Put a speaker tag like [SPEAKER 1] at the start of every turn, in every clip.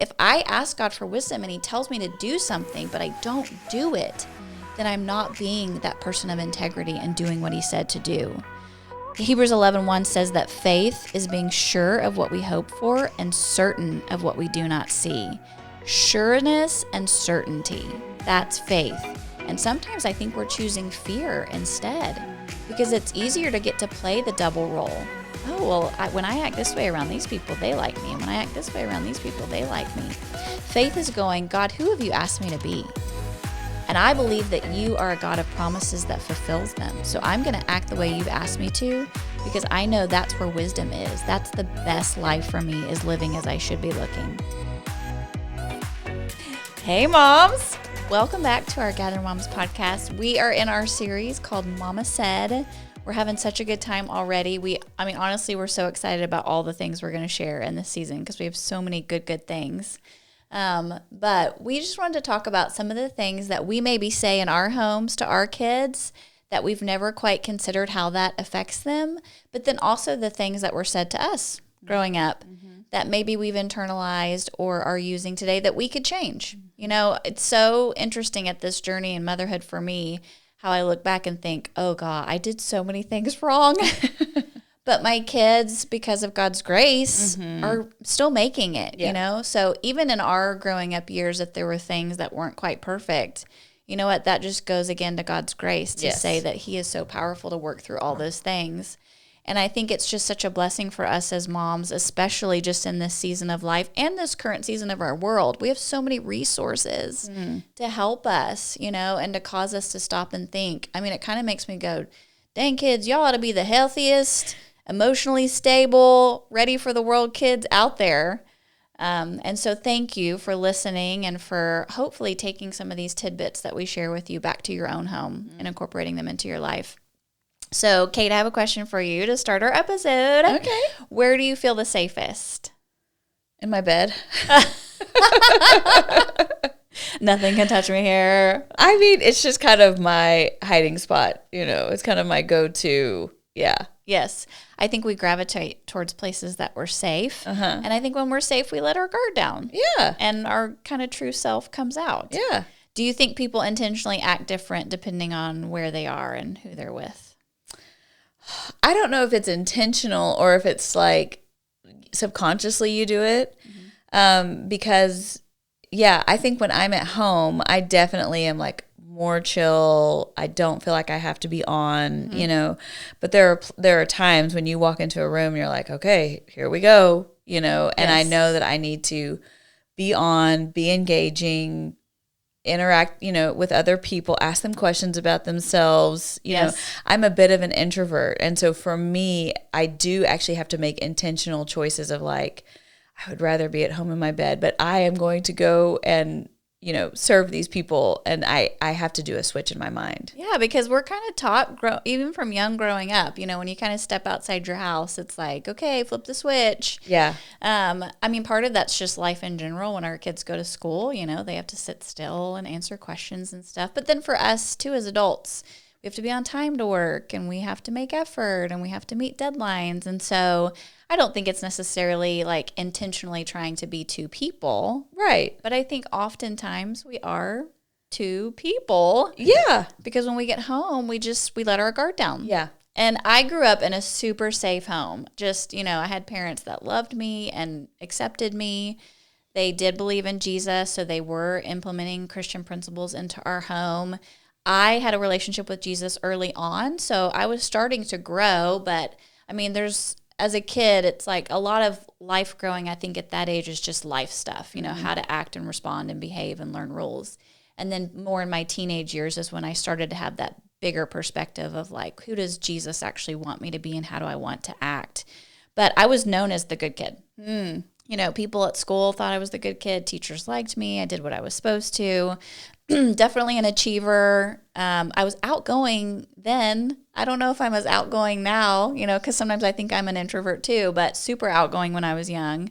[SPEAKER 1] if I ask God for wisdom and he tells me to do something, but I don't do it, then I'm not being that person of integrity and doing what he said to do. Hebrews 11:1 says that faith is being sure of what we hope for and certain of what we do not see. Sureness and certainty, that's faith. And sometimes I think we're choosing fear instead because it's easier to get to play the double role. Oh, well, when I act this way around these people, they like me. And when I act this way around these people, they like me. Faith is going, God, who have you asked me to be? And I believe that you are a God of promises that fulfills them. So I'm going to act the way you've asked me to because I know that's where wisdom is. That's the best life for me, is living as I should be looking. Hey, moms. Welcome back to our Gather Moms podcast. We are in our series called Mama Said. We're having such a good time already. Honestly, we're so excited about all the things we're going to share in this season because we have so many good things. But we just wanted to talk about some of the things that we maybe say in our homes to our kids that we've never quite considered how that affects them, but then also the things that were said to us growing up that maybe we've internalized or are using today that we could change. You know, it's so interesting at this journey in motherhood for me, how I look back and think, oh God, I did so many things wrong. But my kids, because of God's grace, are still making it, you know? So even in our growing up years, if there were things that weren't quite perfect, you know what? That just goes again to God's grace to say that he is so powerful to work through all those things. And I think it's just such a blessing for us as moms, especially just in this season of life and this current season of our world. We have so many resources to help us, you know, and to cause us to stop and think. I mean, it kind of makes me go, dang kids, y'all ought to be the healthiest, emotionally stable, ready for the world kids out there. And so thank you for listening and for hopefully taking some of these tidbits that we share with you back to your own home and incorporating them into your life. So, Kate, I have a question for you to start our episode.
[SPEAKER 2] Okay.
[SPEAKER 1] Where do you feel the safest?
[SPEAKER 2] In my bed.
[SPEAKER 1] Nothing can touch me here.
[SPEAKER 2] I mean, it's just kind of my hiding spot, you know. It's kind of my go-to,
[SPEAKER 1] Yes. I think we gravitate towards places that we're safe. And I think when we're safe, we let our guard down.
[SPEAKER 2] Yeah.
[SPEAKER 1] And our kind of true self comes out.
[SPEAKER 2] Yeah.
[SPEAKER 1] Do you think people intentionally act different depending on where they are and who they're with?
[SPEAKER 2] I don't know if it's intentional or if it's like subconsciously you do it. Because, I think when I'm at home, I definitely am like more chill. I don't feel like I have to be on, you know, but there are times when you walk into a room and you're like, okay, here we go, you know, and I know that I need to be on, be engaging, interact, you know, with other people, ask them questions about themselves. You know, I'm a bit of an introvert. And so for me, I do actually have to make intentional choices of like, I would rather be at home in my bed, but I am going to go and, you know, serve these people. And I have to do a switch in my mind.
[SPEAKER 1] Yeah, because we're kind of taught, even from young growing up, you know, when you kind of step outside your house, it's like, okay, flip the switch.
[SPEAKER 2] Yeah.
[SPEAKER 1] I mean, part of that's just life in general. When our kids go to school, you know, they have to sit still and answer questions and stuff. But then for us too, as adults, we have to be on time to work and we have to make effort and we have to meet deadlines. And so I don't think it's necessarily like intentionally trying to be two people.
[SPEAKER 2] Right.
[SPEAKER 1] But I think oftentimes we are two people.
[SPEAKER 2] Yeah.
[SPEAKER 1] Because when we get home, we let our guard down.
[SPEAKER 2] Yeah.
[SPEAKER 1] And I grew up in a super safe home. Just, you know, I had parents that loved me and accepted me. They did believe in Jesus, so they were implementing Christian principles into our home. I had a relationship with Jesus early on, so I was starting to grow. But, I mean, as a kid, it's like a lot of life growing, I think, at that age is just life stuff, you know, how to act and respond and behave and learn rules. And then more in my teenage years is when I started to have that bigger perspective of like, who does Jesus actually want me to be and how do I want to act? But I was known as the good kid. You know, people at school thought I was the good kid. Teachers liked me. I did what I was supposed to. Definitely an achiever. I was outgoing then. I don't know if I'm as outgoing now, you know, because sometimes I think I'm an introvert too, but super outgoing when I was young.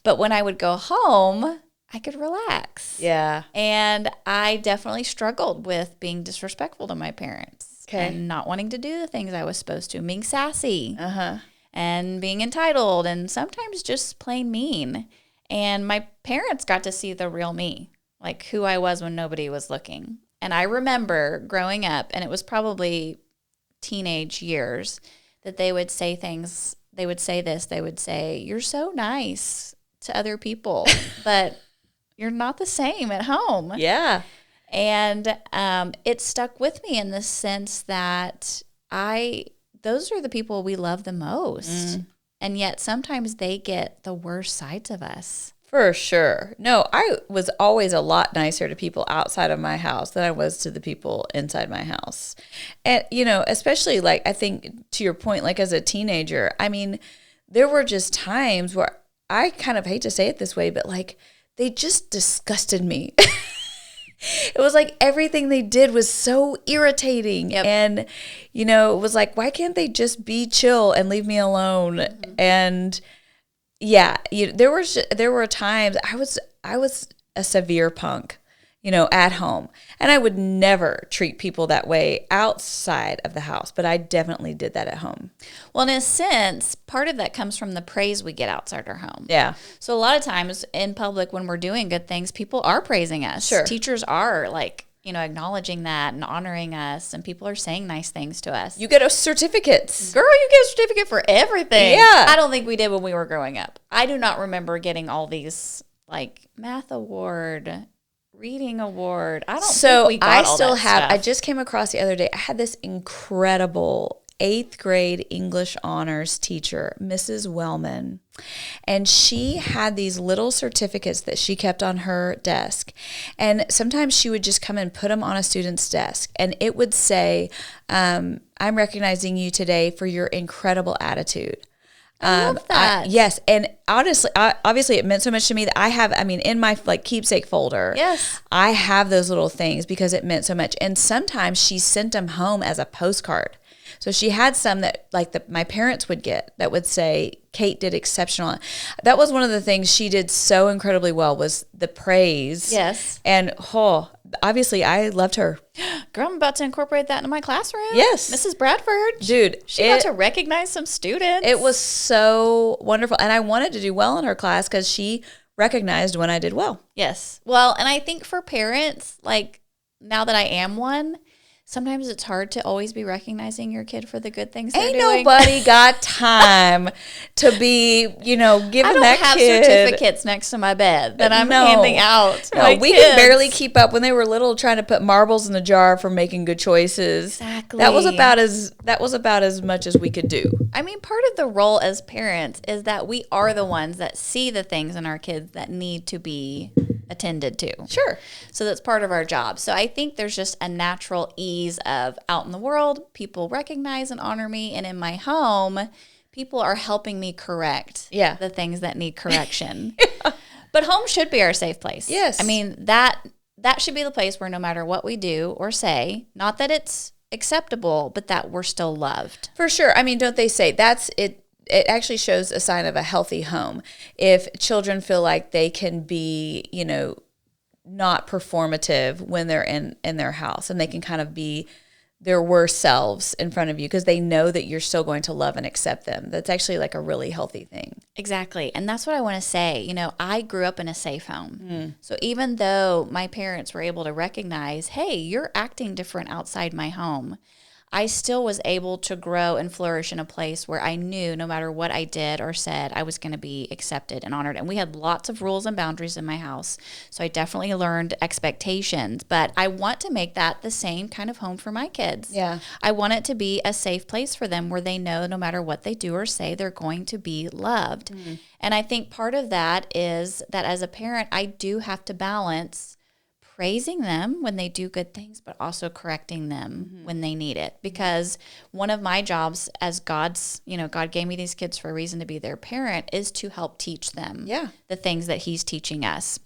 [SPEAKER 1] But when I would go home, I could relax.
[SPEAKER 2] Yeah.
[SPEAKER 1] And I definitely struggled with being disrespectful to my parents and not wanting to do the things I was supposed to, being sassy and being entitled and sometimes just plain mean. And my parents got to see the real me, like who I was when nobody was looking. And I remember growing up, and it was probably teenage years, that they would say things. They would say this. They would say, "You're so nice to other people, but you're not the same at home."
[SPEAKER 2] Yeah.
[SPEAKER 1] And it stuck with me in the sense that those are the people we love the most. And yet sometimes they get the worst sides of us.
[SPEAKER 2] For sure. No, I was always a lot nicer to people outside of my house than I was to the people inside my house. And, especially like, I think to your point, like as a teenager, I mean, there were just times where I kind of hate to say it this way, but like they just disgusted me. It was like everything they did was so irritating. Yep. And, it was like, why can't they just be chill and leave me alone? Mm-hmm. And yeah, there were times I was a severe punk, at home. And I would never treat people that way outside of the house, but I definitely did that at home.
[SPEAKER 1] Well, in a sense, part of that comes from the praise we get outside our home.
[SPEAKER 2] Yeah.
[SPEAKER 1] So a lot of times in public when we're doing good things, people are praising us.
[SPEAKER 2] Sure.
[SPEAKER 1] Teachers are like, acknowledging that and honoring us, and people are saying nice things to us.
[SPEAKER 2] You get a certificates.
[SPEAKER 1] Girl, you get a certificate for everything.
[SPEAKER 2] Yeah.
[SPEAKER 1] I don't think we did when we were growing up. I do not remember getting all these like math award, reading award. I don't think we got all that stuff.
[SPEAKER 2] I just came across the other day, I had this incredible 8th grade English honors teacher, Mrs. Wellman, and she had these little certificates that she kept on her desk. And sometimes she would just come and put them on a student's desk, and it would say, I'm recognizing you today for your incredible attitude.
[SPEAKER 1] I love that.
[SPEAKER 2] Yes. And honestly, obviously it meant so much to me that in my like keepsake folder,
[SPEAKER 1] yes,
[SPEAKER 2] I have those little things because it meant so much. And sometimes she sent them home as a postcard. So she had some that like my parents would get that would say, Kate did exceptional. That was one of the things she did so incredibly well, was the praise.
[SPEAKER 1] Yes.
[SPEAKER 2] And obviously I loved her.
[SPEAKER 1] Girl, I'm about to incorporate that into my classroom.
[SPEAKER 2] Yes.
[SPEAKER 1] Mrs. Bradford.
[SPEAKER 2] Dude.
[SPEAKER 1] She got to recognize some students.
[SPEAKER 2] It was so wonderful. And I wanted to do well in her class because she recognized when I did well.
[SPEAKER 1] Yes. Well, and I think for parents, like now that I am one, sometimes it's hard to always be recognizing your kid for the good things they're doing.
[SPEAKER 2] Ain't nobody got time to be, giving that kid. I don't
[SPEAKER 1] have certificates next to my bed that I'm handing out.
[SPEAKER 2] No, we could barely keep up when they were little, trying to put marbles in a jar for making good choices.
[SPEAKER 1] Exactly.
[SPEAKER 2] That was about as much as we could do.
[SPEAKER 1] I mean, part of the role as parents is that we are the ones that see the things in our kids that need to be attended to.
[SPEAKER 2] Sure.
[SPEAKER 1] So that's part of our job. So I think there's just a natural ease of out in the world, people recognize and honor me. And in my home, people are helping me correct the things that need correction. Yeah. But home should be our safe place.
[SPEAKER 2] Yes.
[SPEAKER 1] I mean, that should be the place where no matter what we do or say, not that it's acceptable, but that we're still loved.
[SPEAKER 2] For sure. I mean, don't they say that's it? It actually shows a sign of a healthy home. If children feel like they can be, not performative when they're in their house, and they can kind of be their worst selves in front of you because they know that you're still going to love and accept them. That's actually like a really healthy thing.
[SPEAKER 1] Exactly. And that's what I want to say. I grew up in a safe home. So even though my parents were able to recognize, hey, you're acting different outside my home, I still was able to grow and flourish in a place where I knew no matter what I did or said, I was going to be accepted and honored. And we had lots of rules and boundaries in my house. So I definitely learned expectations. But I want to make that the same kind of home for my kids.
[SPEAKER 2] Yeah.
[SPEAKER 1] I want it to be a safe place for them where they know no matter what they do or say, they're going to be loved. Mm-hmm. And I think part of that is that as a parent, I do have to balance praising them when they do good things, but also correcting them when they need it. Because one of my jobs as God gave me these kids for a reason to be their parent, is to help teach them the things that he's teaching us.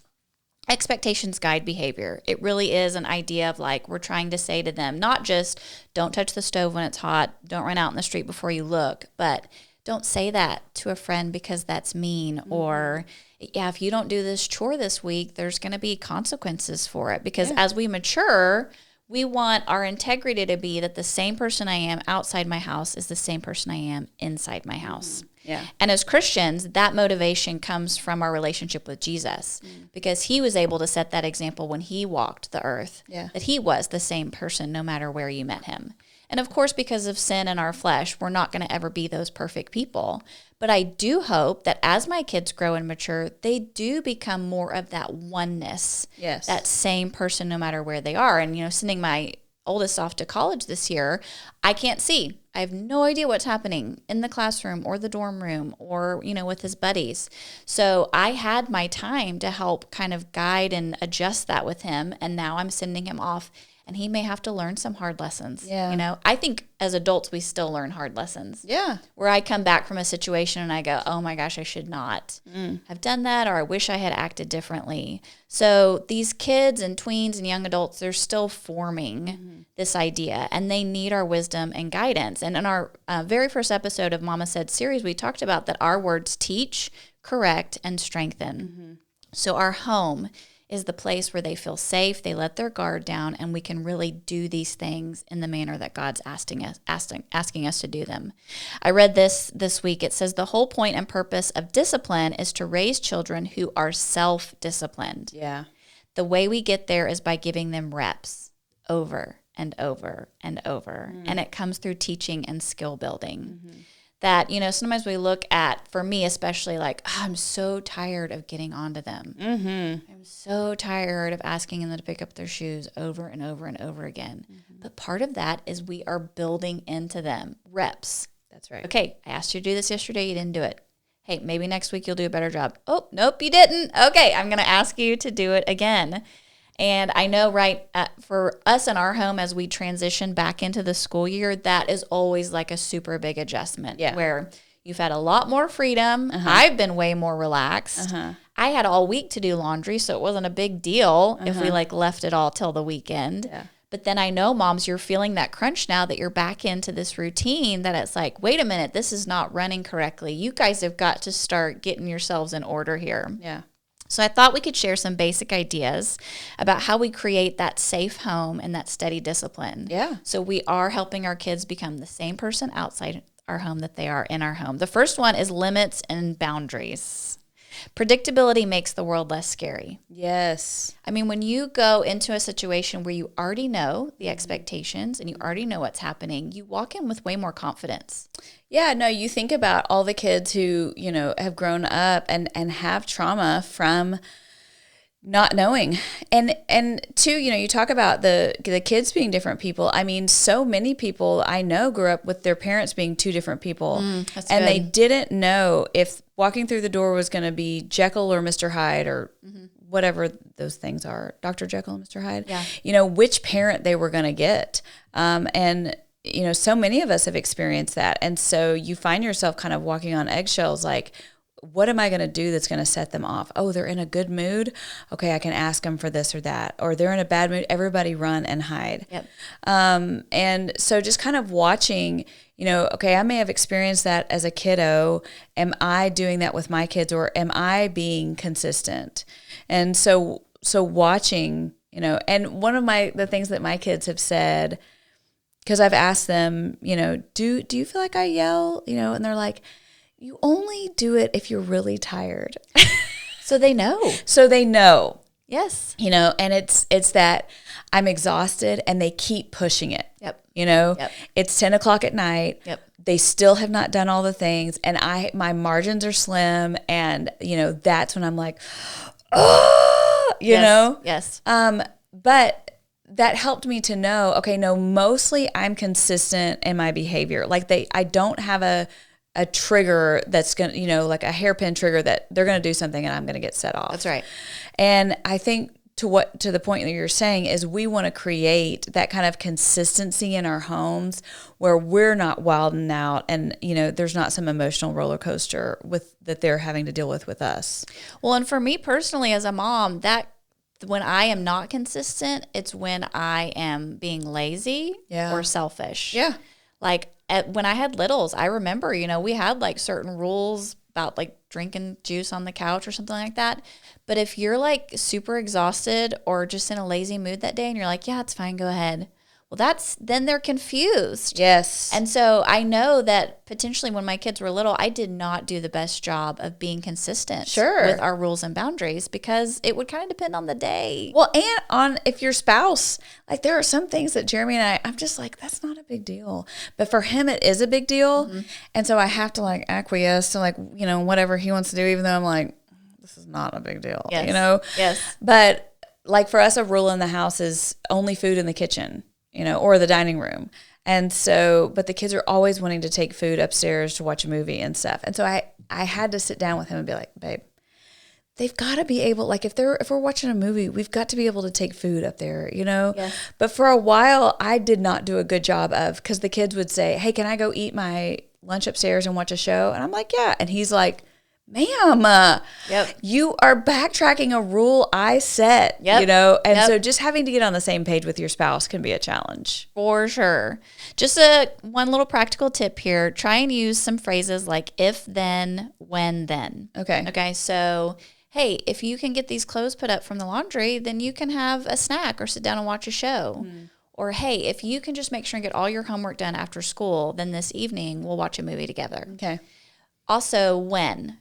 [SPEAKER 1] Expectations guide behavior. It really is an idea of like, we're trying to say to them, not just don't touch the stove when it's hot, don't run out in the street before you look, but don't say that to a friend because that's mean, or if you don't do this chore this week, there's going to be consequences for it. Because as we mature, we want our integrity to be that the same person I am outside my house is the same person I am inside my house.
[SPEAKER 2] Yeah.
[SPEAKER 1] And as Christians, that motivation comes from our relationship with Jesus, because he was able to set that example when he walked the earth, that he was the same person no matter where you met him. And of course, because of sin in our flesh, we're not going to ever be those perfect people. But I do hope that as my kids grow and mature, they do become more of that oneness, that same person no matter where they are. And, sending my oldest off to college this year, I can't see. I have no idea what's happening in the classroom or the dorm room or, with his buddies. So I had my time to help kind of guide and adjust that with him. And now I'm sending him off, and he may have to learn some hard lessons.
[SPEAKER 2] Yeah.
[SPEAKER 1] I think as adults, we still learn hard lessons.
[SPEAKER 2] Yeah.
[SPEAKER 1] Where I come back from a situation and I go, oh my gosh, I should not have done that, or I wish I had acted differently. So these kids and tweens and young adults, they're still forming this idea, and they need our wisdom and guidance. And in our very first episode of Mama Said series, we talked about that our words teach, correct, and strengthen. So our home is the place where they feel safe, they let their guard down, and we can really do these things in the manner that God's asking us to do them. I read this week. It says the whole point and purpose of discipline is to raise children who are self-disciplined.
[SPEAKER 2] Yeah.
[SPEAKER 1] The way we get there is by giving them reps over and over and over. And it comes through teaching and skill building. That, sometimes we look at, for me especially, like, I'm so tired of getting onto them. I'm so tired of asking them to pick up their shoes over and over and over again. But part of that is we are building into them reps.
[SPEAKER 2] That's right.
[SPEAKER 1] Okay, I asked you to do this yesterday. You didn't do it. Hey, maybe next week you'll do a better job. Oh, nope, you didn't. Okay, I'm going to ask you to do it again. And I know, for us in our home, as we transition back into the school year, that is always like a super big adjustment.
[SPEAKER 2] Yeah.
[SPEAKER 1] Where you've had a lot more freedom. I've been way more relaxed. I had all week to do laundry, so it wasn't a big deal if we left it all till the weekend.
[SPEAKER 2] Yeah.
[SPEAKER 1] But then I know, moms, you're feeling that crunch now that you're back into this routine, that it's like, wait a minute, this is not running correctly. You guys have got to start getting yourselves in order here.
[SPEAKER 2] Yeah.
[SPEAKER 1] So I thought we could share some basic ideas about how we create that safe home and that steady discipline.
[SPEAKER 2] Yeah.
[SPEAKER 1] So we are helping our kids become the same person outside our home that they are in our home. The first one is limits and boundaries. Predictability makes the world less scary.
[SPEAKER 2] Yes.
[SPEAKER 1] I mean, when you go into a situation where you already know the expectations and you already know what's happening, you walk in with way more confidence.
[SPEAKER 2] Yeah, no, you think about all the kids who, have grown up and have trauma from not knowing. And two, you talk about the kids being different people. I mean, so many people I know grew up with their parents being two different people.
[SPEAKER 1] That's
[SPEAKER 2] and
[SPEAKER 1] good.
[SPEAKER 2] They didn't know if walking through the door was going to be Jekyll or Mr. Hyde or whatever those things are, Dr. Jekyll and Mr. Hyde.
[SPEAKER 1] Yeah.
[SPEAKER 2] Which parent they were going to get. And so many of us have experienced that. And so you find yourself kind of walking on eggshells, like, what am I going to do that's going to set them off? Oh, they're in a good mood. Okay, I can ask them for this or that. Or they're in a bad mood. Everybody run and hide.
[SPEAKER 1] Yep.
[SPEAKER 2] And so just kind of watching, okay, I may have experienced that as a kiddo. Am I doing that with my kids, or am I being consistent? And so watching, and one of the things that my kids have said, because I've asked them, do you feel like I yell? And they're like, you only do it if you're really tired.
[SPEAKER 1] So they know.
[SPEAKER 2] Yes. And it's that I'm exhausted and they keep pushing it.
[SPEAKER 1] Yep.
[SPEAKER 2] It's 10 o'clock at night.
[SPEAKER 1] Yep.
[SPEAKER 2] They still have not done all the things, and my margins are slim, and that's when I'm like, oh,
[SPEAKER 1] Yes.
[SPEAKER 2] But that helped me to know, okay, no, mostly I'm consistent in my behavior. Like I don't have a trigger that's going to, like a hairpin trigger that they're going to do something and I'm going to get set off.
[SPEAKER 1] That's right.
[SPEAKER 2] And I think to the point that you're saying is we want to create that kind of consistency in our homes where we're not wilding out and, there's not some emotional roller coaster that they're having to deal with us.
[SPEAKER 1] Well, and for me personally as a mom, that when I am not consistent, it's when I am being lazy or selfish.
[SPEAKER 2] Yeah.
[SPEAKER 1] Like when I had littles, I remember, we had like certain rules about like drinking juice on the couch or something like that. But if you're like super exhausted or just in a lazy mood that day and you're like, yeah, it's fine, go ahead. Well, then they're confused.
[SPEAKER 2] Yes.
[SPEAKER 1] And so I know that potentially when my kids were little, I did not do the best job of being consistent with our rules and boundaries because it would kind of depend on the day.
[SPEAKER 2] Well, and on if your spouse, like there are some things that Jeremy and I'm just like, that's not a big deal. But for him, it is a big deal. Mm-hmm. And so I have to like acquiesce to like, you know, whatever he wants to do, even though I'm like, this is not a big deal, you know?
[SPEAKER 1] Yes.
[SPEAKER 2] But like for us, a rule in the house is only food in the kitchen, you know, or the dining room. And so, but the kids are always wanting to take food upstairs to watch a movie and stuff. And so I had to sit down with him and be like, babe, they've got to be able, like if we're watching a movie, we've got to be able to take food up there, you know?
[SPEAKER 1] Yes.
[SPEAKER 2] But for a while, I did not do a good job of, because the kids would say, hey, can I go eat my lunch upstairs and watch a show? And I'm like, yeah. And he's like, ma'am, you are backtracking a rule I set, you know? And so just having to get on the same page with your spouse can be a challenge.
[SPEAKER 1] For sure. Just one little practical tip here. Try and use some phrases like if, then, when, then. Okay. So, hey, if you can get these clothes put up from the laundry, then you can have a snack or sit down and watch a show. Or, hey, if you can just make sure and get all your homework done after school, then this evening we'll watch a movie together.
[SPEAKER 2] Okay.
[SPEAKER 1] Also, when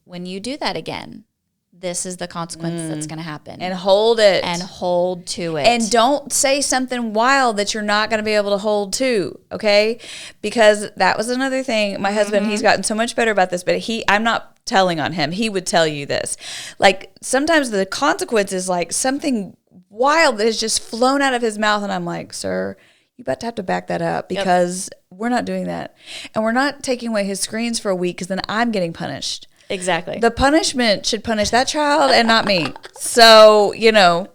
[SPEAKER 1] you do that again, this is the consequence that's going to happen.
[SPEAKER 2] And hold it.
[SPEAKER 1] And hold to it.
[SPEAKER 2] And don't say something wild that you're not going to be able to hold to, okay? Because that was another thing. My husband, he's gotten so much better about this, but I'm not telling on him. He would tell you this. Like, sometimes the consequence is like something wild that has just flown out of his mouth, and I'm like, sir, you about to have to back that up because we're not doing that. And we're not taking away his screens for a week because then I'm getting punished.
[SPEAKER 1] Exactly.
[SPEAKER 2] The punishment should punish that child and not me. So, you know.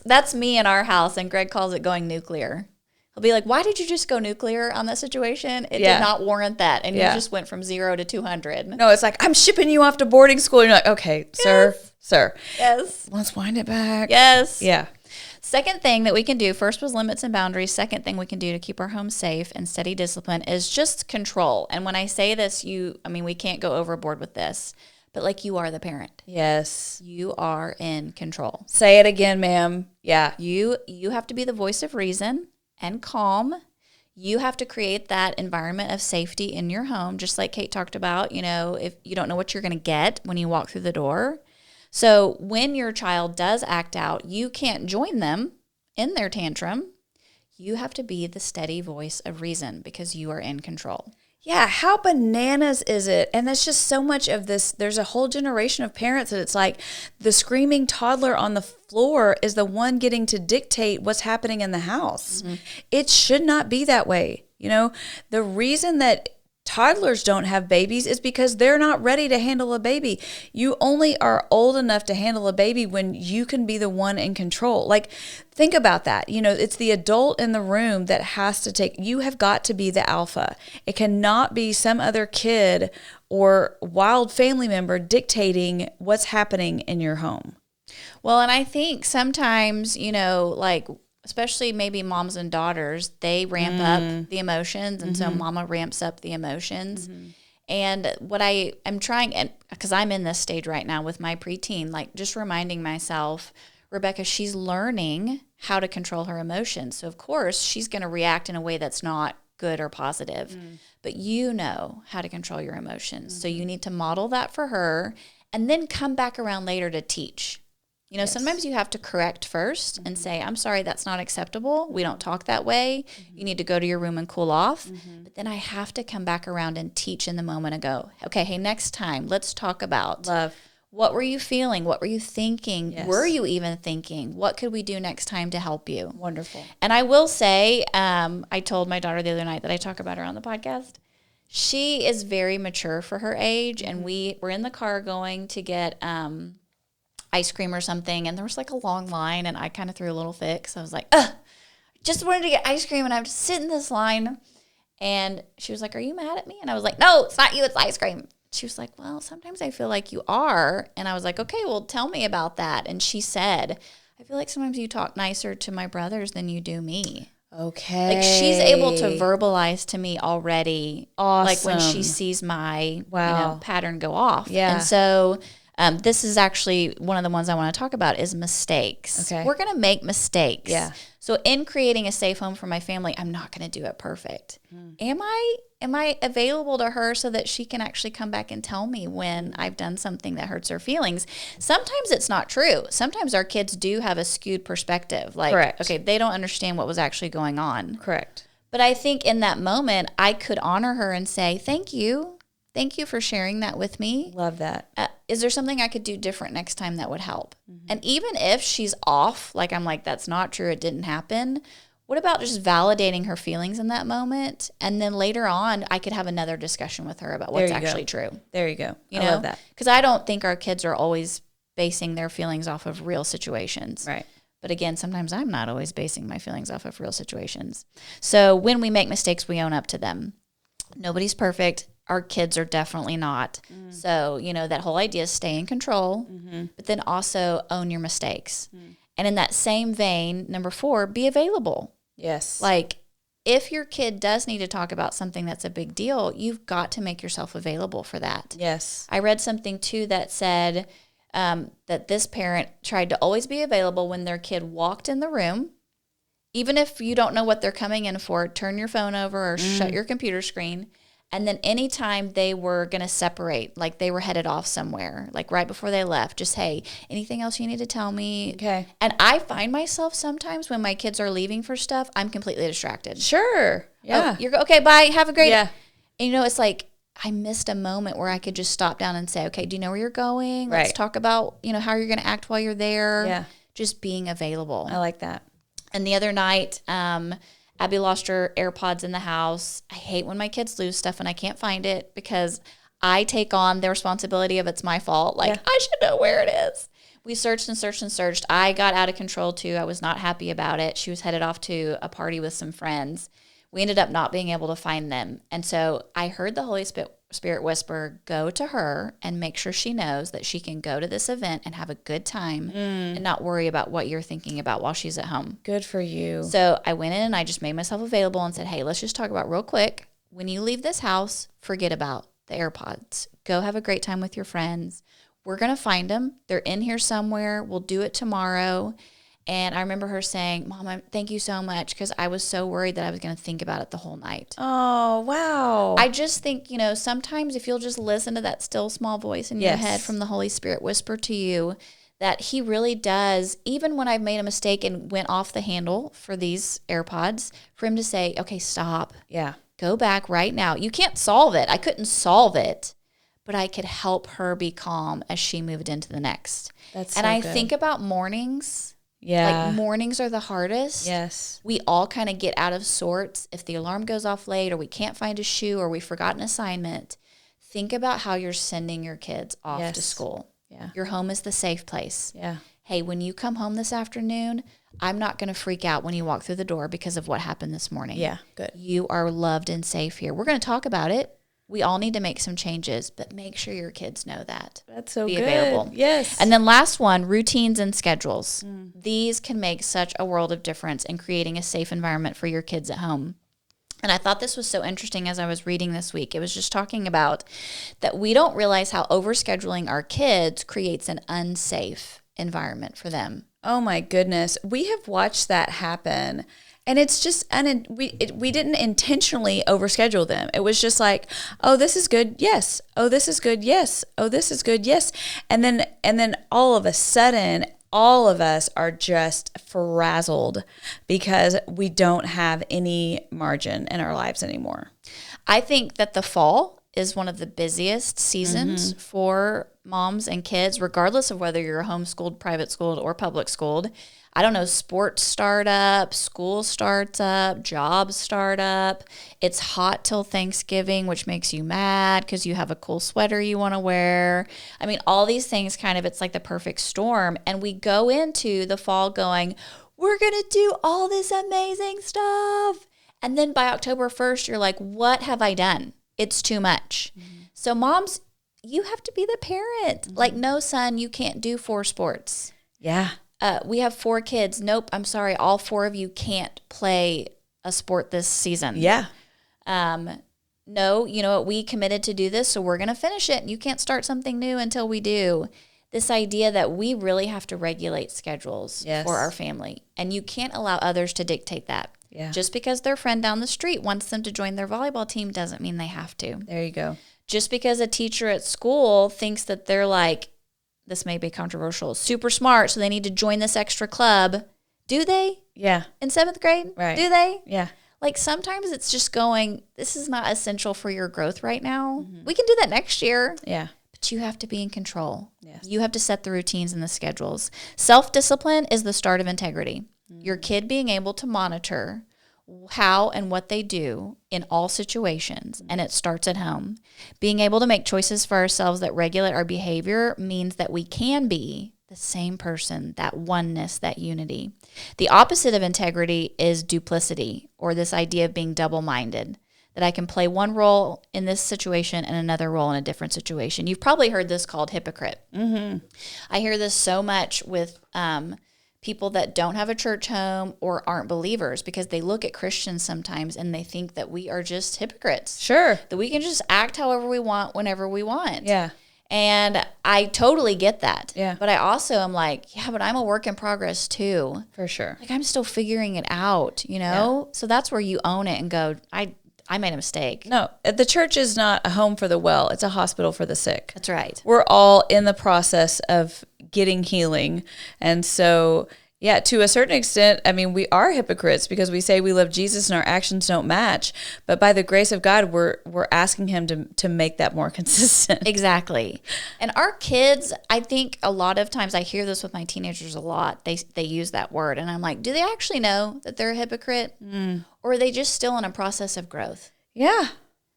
[SPEAKER 1] That's me in our house, and Greg calls it going nuclear. He'll be like, why did you just go nuclear on that situation? It did not warrant that. And you just went from 0 to 200.
[SPEAKER 2] No, it's like, I'm shipping you off to boarding school. And you're like, okay, sir.
[SPEAKER 1] Yes.
[SPEAKER 2] Let's wind it back.
[SPEAKER 1] Yes.
[SPEAKER 2] Yeah.
[SPEAKER 1] Second thing that we can do, first was limits and boundaries. Second thing we can do to keep our home safe and steady discipline is just control. And when I say this, we can't go overboard with this, but like you are the parent.
[SPEAKER 2] Yes.
[SPEAKER 1] You are in control.
[SPEAKER 2] Say it again, ma'am. Yeah.
[SPEAKER 1] You have to be the voice of reason and calm. You have to create that environment of safety in your home, just like Kate talked about, you know, if you don't know what you're going to get when you walk through the door. So when your child does act out, you can't join them in their tantrum. You have to be the steady voice of reason because you are in control.
[SPEAKER 2] Yeah, how bananas is it? And that's just so much of this. There's a whole generation of parents that it's like the screaming toddler on the floor is the one getting to dictate what's happening in the house. Mm-hmm. It should not be that way. You know, the reason that toddlers don't have babies is because they're not ready to handle a baby. You only are old enough to handle a baby when you can be the one in control. Like, think about that. You know, it's the adult in the room that has to you have got to be the alpha. It cannot be some other kid or wild family member dictating what's happening in your home.
[SPEAKER 1] Well, and I think sometimes, you know, like, especially maybe moms and daughters, they ramp up the emotions. And so mama ramps up the emotions. And what I am trying, and because I'm in this stage right now with my preteen, like just reminding myself, Rebecca, she's learning how to control her emotions. So of course she's going to react in a way that's not good or positive, but you know how to control your emotions. So you need to model that for her and then come back around later to teach. You know, sometimes you have to correct first and say, I'm sorry, that's not acceptable. We don't talk that way. You need to go to your room and cool off. But then I have to come back around and teach in the moment and go, okay, hey, next time, let's talk about
[SPEAKER 2] love.
[SPEAKER 1] What were you feeling? What were you thinking? Yes. Were you even thinking? What could we do next time to help you?
[SPEAKER 2] Wonderful.
[SPEAKER 1] And I will say, I told my daughter the other night that I talk about her on the podcast. She is very mature for her age. And we were in the car going to get ice cream or something, and there was like a long line, and I kind of threw a little fit because I was like, just wanted to get ice cream, and I have to sit in this line. And she was like, are you mad at me? And I was like, no, it's not you, it's ice cream. She was like, well, sometimes I feel like you are. And I was like, okay, well, tell me about that. And she said, I feel like sometimes you talk nicer to my brothers than you do me.
[SPEAKER 2] Okay.
[SPEAKER 1] Like she's able to verbalize to me already.
[SPEAKER 2] Awesome.
[SPEAKER 1] Like when she sees my pattern go off.
[SPEAKER 2] Yeah.
[SPEAKER 1] And so This is actually one of the ones I want to talk about is mistakes.
[SPEAKER 2] Okay.
[SPEAKER 1] We're going to make mistakes.
[SPEAKER 2] Yeah.
[SPEAKER 1] So in creating a safe home for my family, I'm not going to do it perfect. Am I available to her so that she can actually come back and tell me when I've done something that hurts her feelings? Sometimes it's not true. Sometimes our kids do have a skewed perspective. Like,
[SPEAKER 2] Correct.
[SPEAKER 1] okay, they don't understand what was actually going on.
[SPEAKER 2] Correct.
[SPEAKER 1] But I think in that moment, I could honor her and say, thank you. Thank you for sharing that with me.
[SPEAKER 2] Love that.
[SPEAKER 1] Is there something I could do different next time that would help? And even if she's off, like I'm like, that's not true, it didn't happen. What about just validating her feelings in that moment? And then later on, I could have another discussion with her about what's actually true.
[SPEAKER 2] There you go.
[SPEAKER 1] You
[SPEAKER 2] I
[SPEAKER 1] know?
[SPEAKER 2] love that.
[SPEAKER 1] Because I don't think our kids are always basing their feelings off of real situations.
[SPEAKER 2] Right.
[SPEAKER 1] But again, sometimes I'm not always basing my feelings off of real situations. So when we make mistakes, we own up to them. Nobody's perfect. Our kids are definitely not. So, you know, that whole idea is stay in control, but then also own your mistakes. And in that same vein, number 4, be available.
[SPEAKER 2] Yes.
[SPEAKER 1] Like, if your kid does need to talk about something that's a big deal, you've got to make yourself available for that.
[SPEAKER 2] Yes.
[SPEAKER 1] I read something, too, that said that this parent tried to always be available when their kid walked in the room. Even if you don't know what they're coming in for, turn your phone over or shut your computer screen. And then anytime they were going to separate, like they were headed off somewhere, like right before they left, just, hey, anything else you need to tell me?
[SPEAKER 2] Okay.
[SPEAKER 1] And I find myself sometimes when my kids are leaving for stuff, I'm completely distracted.
[SPEAKER 2] Sure. Yeah.
[SPEAKER 1] Oh, you're okay, bye, have a great
[SPEAKER 2] Yeah.
[SPEAKER 1] And you know, it's like I missed a moment where I could just stop down and say, okay, do you know where you're going? Let's
[SPEAKER 2] Right.
[SPEAKER 1] talk about, you know, how you're going to act while you're there.
[SPEAKER 2] Yeah.
[SPEAKER 1] Just being available.
[SPEAKER 2] I like that.
[SPEAKER 1] And the other night, Abby lost her AirPods in the house. I hate when my kids lose stuff and I can't find it because I take on the responsibility of it's my fault. Like, I should know where it is. We searched and searched and searched. I got out of control too. I was not happy about it. She was headed off to a party with some friends. We ended up not being able to find them. And so I heard the Holy Spirit whisper, go to her and make sure she knows that she can go to this event and have a good time and not worry about what you're thinking about while she's at home.
[SPEAKER 2] Good for you.
[SPEAKER 1] So I went in and I just made myself available and said, hey, let's just talk about real quick. When you leave this house, forget about the AirPods. Go have a great time with your friends. We're going to find them. They're in here somewhere. We'll do it tomorrow. And I remember her saying, Mom, thank you so much, because I was so worried that I was going to think about it the whole night.
[SPEAKER 2] Oh, wow.
[SPEAKER 1] I just think, you know, sometimes if you'll just listen to that still small voice in your head from the Holy Spirit whisper to you that he really does, even when I've made a mistake and went off the handle for these AirPods, for him to say, okay, stop.
[SPEAKER 2] Yeah.
[SPEAKER 1] Go back right now. You can't solve it. I couldn't solve it, but I could help her be calm as she moved into the next.
[SPEAKER 2] That's
[SPEAKER 1] and
[SPEAKER 2] so
[SPEAKER 1] I
[SPEAKER 2] good.
[SPEAKER 1] think about mornings.
[SPEAKER 2] Yeah.
[SPEAKER 1] Like mornings are the hardest.
[SPEAKER 2] Yes.
[SPEAKER 1] We all kind of get out of sorts. If the alarm goes off late or we can't find a shoe or we forgot an assignment, think about how you're sending your kids off to school.
[SPEAKER 2] Yeah.
[SPEAKER 1] Your home is the safe place.
[SPEAKER 2] Yeah.
[SPEAKER 1] Hey, when you come home this afternoon, I'm not going to freak out when you walk through the door because of what happened this morning.
[SPEAKER 2] Yeah. Good.
[SPEAKER 1] You are loved and safe here. We're going to talk about it. We all need to make some changes, but make sure your kids know that.
[SPEAKER 2] That's so
[SPEAKER 1] Be
[SPEAKER 2] good.
[SPEAKER 1] available.
[SPEAKER 2] Yes.
[SPEAKER 1] And then last one, routines and schedules. These can make such a world of difference in creating a safe environment for your kids at home. And I thought this was so interesting as I was reading this week. It was just talking about that we don't realize how overscheduling our kids creates an unsafe environment for them.
[SPEAKER 2] Oh my goodness. We have watched that happen. And it's just, we didn't intentionally overschedule them. It was just like, oh, this is good, yes. Oh, this is good, yes. Oh, this is good, yes. And then all of a sudden, all of us are just frazzled because we don't have any margin in our lives anymore.
[SPEAKER 1] I think that the fall is one of the busiest seasons for moms and kids, regardless of whether you're homeschooled, private schooled, or public schooled. I don't know, sports start up, school starts up, jobs start up. It's hot till Thanksgiving, which makes you mad because you have a cool sweater you want to wear. I mean, all these things kind of, it's like the perfect storm. And we go into the fall going, we're going to do all this amazing stuff. And then by October 1st, you're like, what have I done? It's too much. So moms, you have to be the parent. Like, no, son, you can't do 4 sports.
[SPEAKER 2] Yeah.
[SPEAKER 1] We have 4 kids. Nope, I'm sorry. All 4 of you can't play a sport this season.
[SPEAKER 2] Yeah.
[SPEAKER 1] No, you know what? We committed to do this, so we're going to finish it. You can't start something new until we do. this idea that we really have to regulate schedules for our family. And you can't allow others to dictate that.
[SPEAKER 2] Yeah.
[SPEAKER 1] Just because their friend down the street wants them to join their volleyball team doesn't mean they have to.
[SPEAKER 2] There you go.
[SPEAKER 1] Just because a teacher at school thinks that they're like, this may be controversial, super smart, so they need to join this extra club. Do they?
[SPEAKER 2] Yeah.
[SPEAKER 1] In 7th grade?
[SPEAKER 2] Right.
[SPEAKER 1] Do they?
[SPEAKER 2] Yeah.
[SPEAKER 1] Like sometimes it's just going, this is not essential for your growth right now. We can do that next year.
[SPEAKER 2] Yeah.
[SPEAKER 1] But you have to be in control.
[SPEAKER 2] Yes.
[SPEAKER 1] You have to set the routines and the schedules. Self-discipline is the start of integrity. Your kid being able to monitor how and what they do in all situations, and it starts at home. Being able to make choices for ourselves that regulate our behavior means that we can be the same person, that oneness, that unity. The opposite of integrity is duplicity, or this idea of being double-minded, that I can play one role in this situation and another role in a different situation. You've probably heard this called hypocrite. I hear this so much with people that don't have a church home or aren't believers, because they look at Christians sometimes and they think that we are just hypocrites.
[SPEAKER 2] Sure.
[SPEAKER 1] That we can just act however we want, whenever we want.
[SPEAKER 2] Yeah.
[SPEAKER 1] And I totally get that.
[SPEAKER 2] Yeah.
[SPEAKER 1] But I also am like, yeah, but I'm a work in progress too.
[SPEAKER 2] For sure.
[SPEAKER 1] Like I'm still figuring it out, you know? So that's where you own it and go, I made a mistake.
[SPEAKER 2] No, the church is not a home for the well. It's a hospital for the sick.
[SPEAKER 1] That's right.
[SPEAKER 2] We're all in the process of getting healing. And so, yeah, to a certain extent, I mean, we are hypocrites because we say we love Jesus and our actions don't match. But by the grace of God, we're asking him to make that more consistent.
[SPEAKER 1] Exactly. And our kids, I think a lot of times, I hear this with my teenagers a lot. They use that word. And I'm like, do they actually know that they're a hypocrite? Or are they just still in a process of growth?
[SPEAKER 2] Yeah.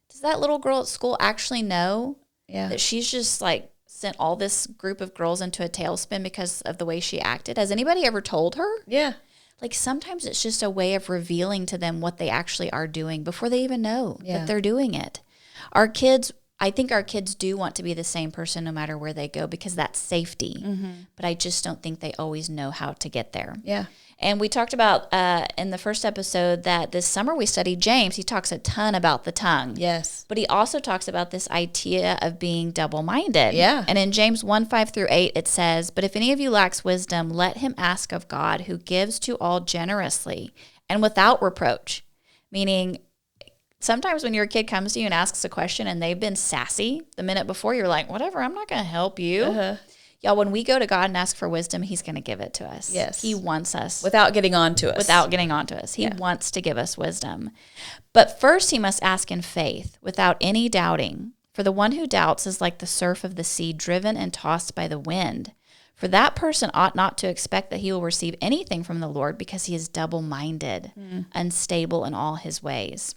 [SPEAKER 1] Does that little girl at school actually know that she's just like sent all this group of girls into a tailspin because of the way she acted? Has anybody ever told her?
[SPEAKER 2] Yeah.
[SPEAKER 1] Like sometimes it's just a way of revealing to them what they actually are doing before they even know that they're doing it. Our kids, I think our kids do want to be the same person no matter where they go because that's safety. But I just don't think they always know how to get there.
[SPEAKER 2] Yeah.
[SPEAKER 1] And we talked about in the first episode that this summer we studied James. He talks a ton about the tongue.
[SPEAKER 2] Yes.
[SPEAKER 1] But he also talks about this idea of being double-minded.
[SPEAKER 2] Yeah.
[SPEAKER 1] And in James 1:5-8, it says, "But if any of you lacks wisdom, let him ask of God, who gives to all generously and without reproach." Meaning, sometimes when your kid comes to you and asks a question and they've been sassy the minute before, you're like, whatever, I'm not going to help you. Y'all, when we go to God and ask for wisdom, he's going to give it to us.
[SPEAKER 2] Yes.
[SPEAKER 1] He wants us.
[SPEAKER 2] Without getting on to us.
[SPEAKER 1] He wants to give us wisdom. But first he must ask in faith, without any doubting. For the one who doubts is like the surf of the sea, driven and tossed by the wind. For that person ought not to expect that he will receive anything from the Lord, because he is double-minded, unstable in all his ways.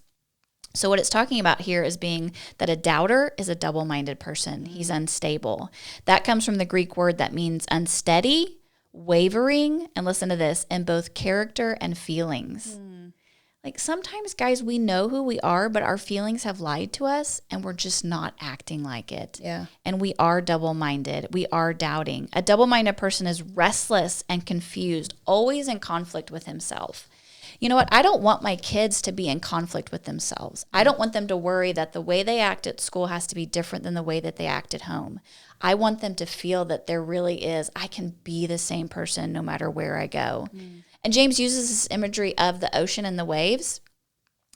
[SPEAKER 1] So what it's talking about here is being that a doubter is a double-minded person. He's unstable. That comes from the Greek word that means unsteady, wavering, and listen to this, in both character and feelings. Like sometimes, guys, we know who we are, but our feelings have lied to us and we're just not acting like it.
[SPEAKER 2] Yeah.
[SPEAKER 1] And we are double-minded. We are doubting. A double-minded person is restless and confused, always in conflict with himself. You know what? I don't want my kids to be in conflict with themselves. I don't want them to worry that the way they act at school has to be different than the way that they act at home. I want them to feel that there really is, I can be the same person no matter where I go. And James uses this imagery of the ocean and the waves.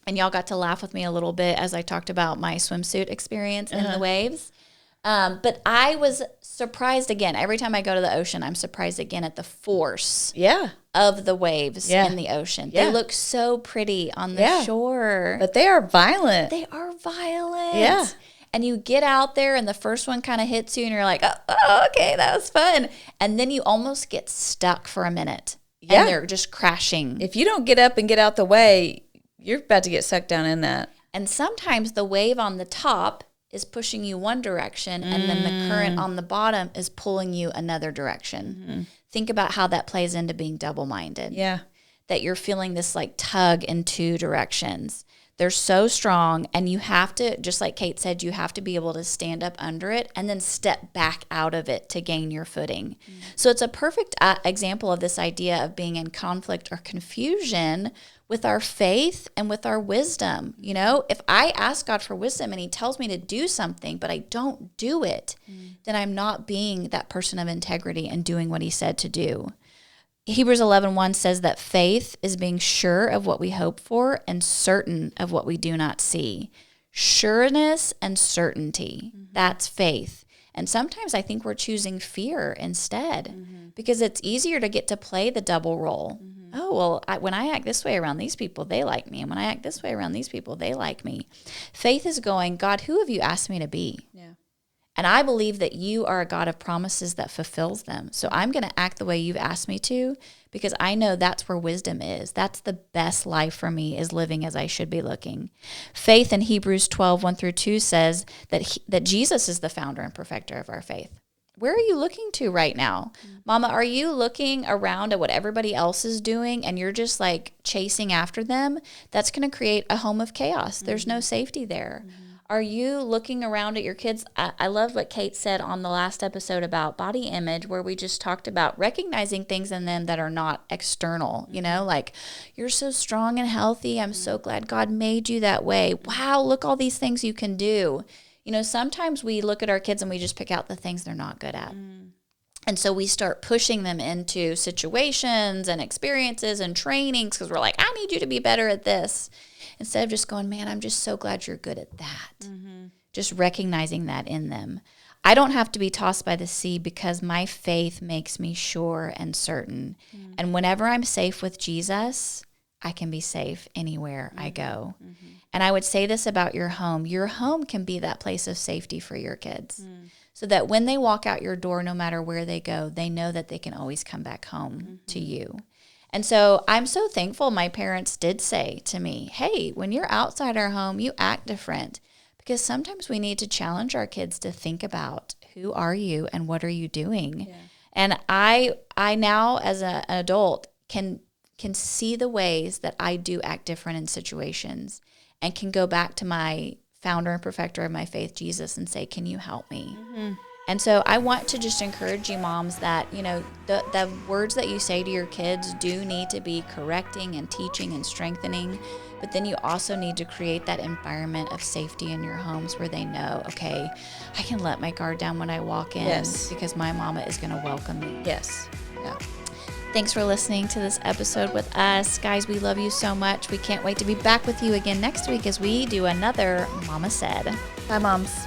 [SPEAKER 1] And y'all got to laugh with me a little bit as I talked about my swimsuit experience in the waves. But I was surprised again. Every time I go to the ocean, I'm surprised again at the force of the waves in the ocean. They look so pretty on the shore.
[SPEAKER 2] But they are violent.
[SPEAKER 1] They are violent.
[SPEAKER 2] Yeah.
[SPEAKER 1] And you get out there and the first one kind of hits you and you're like, oh, okay, that was fun. And then you almost get stuck for a minute. Yeah. And they're just crashing.
[SPEAKER 2] If you don't get up and get out the way, you're about to get sucked down in that.
[SPEAKER 1] And sometimes the wave on the top is pushing you one direction and then the current on the bottom is pulling you another direction. Think about how that plays into being double-minded.
[SPEAKER 2] Yeah.
[SPEAKER 1] That you're feeling this like tug in two directions. They're so strong, and you have to, just like Kate said, you have to be able to stand up under it and then step back out of it to gain your footing. So it's a perfect example of this idea of being in conflict or confusion with our faith and with our wisdom. You know, if I ask God for wisdom and he tells me to do something, but I don't do it, then I'm not being that person of integrity and doing what he said to do. Hebrews 11:1 says that faith is being sure of what we hope for and certain of what we do not see. Sureness and certainty, that's faith. And sometimes I think we're choosing fear instead because it's easier to get to play the double role. Oh, well, when I act this way around these people, they like me. And when I act this way around these people, they like me. Faith is going, God, who have you asked me to be? Yeah. And I believe that you are a God of promises that fulfills them. So I'm going to act the way you've asked me to because I know that's where wisdom is. That's the best life for me, is living as I should be looking. Faith in Hebrews 12:1-2 says that Jesus is the founder and perfecter of our faith. Where are you looking to right now? Mama, are you looking around at what everybody else is doing and you're just like chasing after them? That's going to create a home of chaos. There's no safety there. Are you looking around at your kids? I love what Kate said on the last episode about body image, where we just talked about recognizing things in them that are not external, you know, like, you're so strong and healthy. I'm so glad God made you that way. Wow, look all these things you can do. You know, sometimes we look at our kids and we just pick out the things they're not good at. And so we start pushing them into situations and experiences and trainings because we're like, I need you to be better at this. Instead of just going, man, I'm just so glad you're good at that. Just recognizing that in them. I don't have to be tossed by the sea because my faith makes me sure and certain. And whenever I'm safe with Jesus, I can be safe anywhere I go. And I would say this about your home. Your home can be that place of safety for your kids. So that when they walk out your door, no matter where they go, they know that they can always come back home to you. And so I'm so thankful my parents did say to me, hey, when you're outside our home, you act different. Because sometimes we need to challenge our kids to think about, who are you and what are you doing? Yeah. And I now, as an adult, can see the ways that I do act different in situations and can go back to my founder and perfecter of my faith, Jesus, and say, can you help me? And so I want to just encourage you moms that, you know, the words that you say to your kids do need to be correcting and teaching and strengthening, but then you also need to create that environment of safety in your homes where they know, okay, I can let my guard down when I walk in because my mama is going to welcome me.
[SPEAKER 2] Yes. Yeah.
[SPEAKER 1] Thanks for listening to this episode with us. Guys, we love you so much. We can't wait to be back with you again next week as we do another Mama Said.
[SPEAKER 2] Bye, moms.